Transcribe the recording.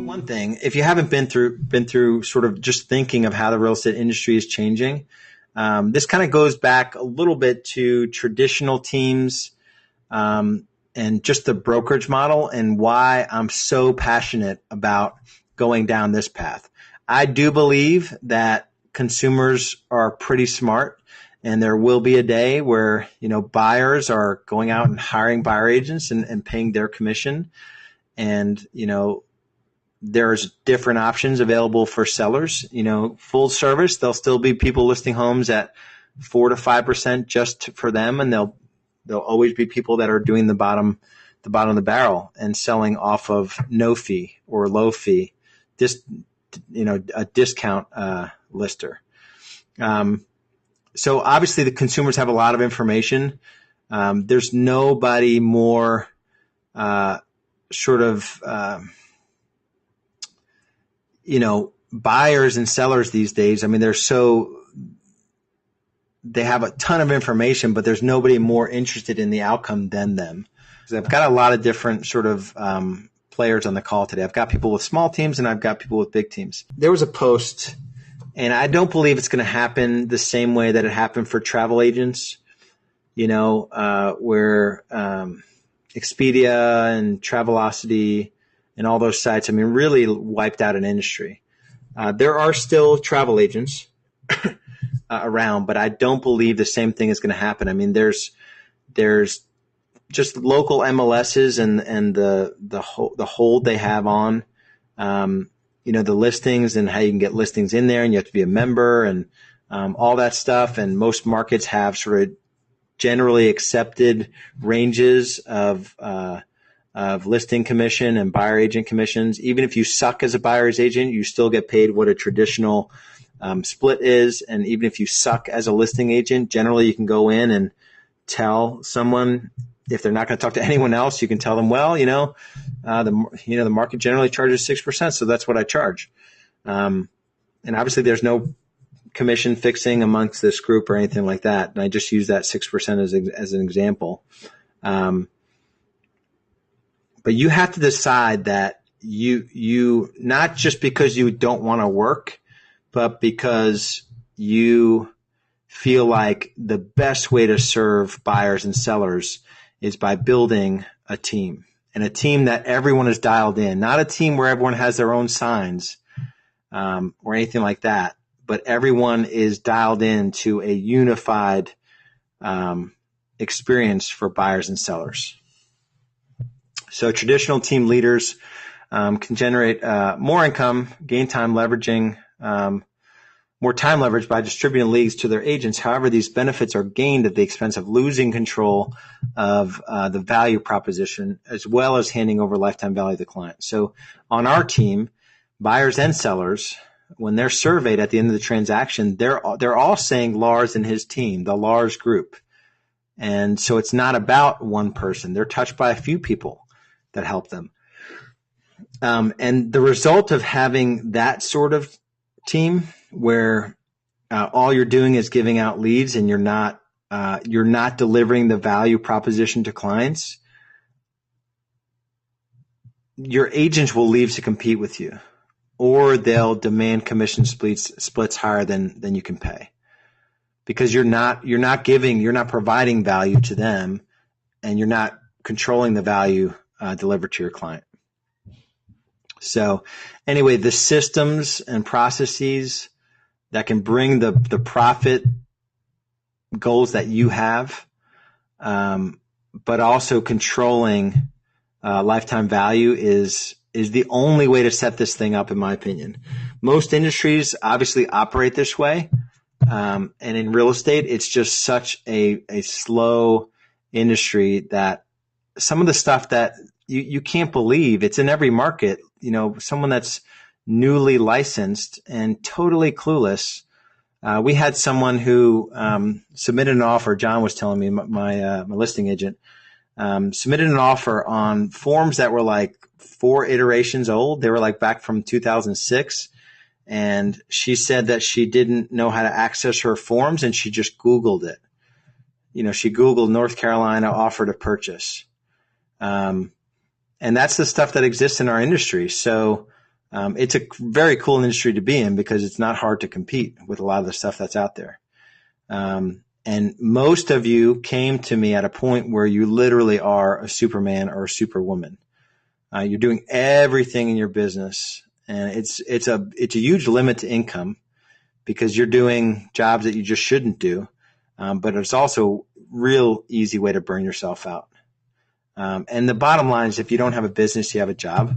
One thing, if you haven't been through sort of just thinking of how the real estate industry is changing, this kind of goes back a little bit to traditional teams, and just the brokerage model, and why I'm so passionate about going down this path. I do believe that consumers are pretty smart, and there will be a day where, buyers are going out and hiring buyer agents and paying their commission. And, there's different options available for sellers. Full service, there'll still be people listing homes at 4 to 5% just for them, and there'll always be people that are doing the bottom of the barrel and selling off of no fee or low fee, a discount lister. So obviously the consumers have a lot of information. There's nobody more buyers and sellers these days. I mean, they have a ton of information, but there's nobody more interested in the outcome than them. So I've got a lot of different sort of players on the call today. I've got people with small teams and I've got people with big teams. There was a post, and I don't believe it's going to happen the same way that it happened for travel agents, where Expedia and Travelocity and all those sites, really wiped out an industry. There are still travel agents around, but I don't believe the same thing is going to happen. There's just local MLSs and the hold they have on, the listings and how you can get listings in there, and you have to be a member and all that stuff. And most markets have sort of generally accepted ranges of listing commission and buyer agent commissions. Even if you suck as a buyer's agent, you still get paid what a traditional split is. And even if you suck as a listing agent, generally you can go in and tell someone, if they're not going to talk to anyone else, you can tell them, well, the market generally charges 6%, so that's what I charge. And obviously there's no commission fixing amongst this group or anything like that. And I just use that 6% as an example. But you have to decide that you not just because you don't want to work, but because you feel like the best way to serve buyers and sellers is by building a team, and a team that everyone is dialed in, not a team where everyone has their own signs or anything like that, but everyone is dialed into a unified experience for buyers and sellers. So traditional team leaders can generate more income, gain time leveraging, more time leverage by distributing leads to their agents. However, these benefits are gained at the expense of losing control of the value proposition, as well as handing over lifetime value to the client. So on our team, buyers and sellers, when they're surveyed at the end of the transaction, they're all saying Lars and his team, the Lars group. And so it's not about one person. They're touched by a few people that help them. And the result of having that sort of team where all you're doing is giving out leads and you're not delivering the value proposition to clients, your agents will leave to compete with you, or they'll demand commission splits higher than you can pay, because you're not providing value to them, and you're not controlling the value delivered to your client. So anyway, the systems and processes that can bring the profit goals that you have, but also controlling lifetime value is the only way to set this thing up, in my opinion. Most industries obviously operate this way. And in real estate, it's just such a slow industry that some of the stuff that you can't believe, it's in every market. Someone that's newly licensed and totally clueless. We had someone who submitted an offer. John was telling me, my listing agent, submitted an offer on forms that were like 4 iterations old. They were like back from 2006. And she said that she didn't know how to access her forms, and she just Googled it. She Googled North Carolina offer to purchase. And that's the stuff that exists in our industry. So it's a very cool industry to be in because it's not hard to compete with a lot of the stuff that's out there. And most of you came to me at a point where you literally are a Superman or a Superwoman. You're doing everything in your business, and it's a huge limit to income because you're doing jobs that you just shouldn't do. But it's also a real easy way to burn yourself out. And the bottom line is if you don't have a business, you have a job.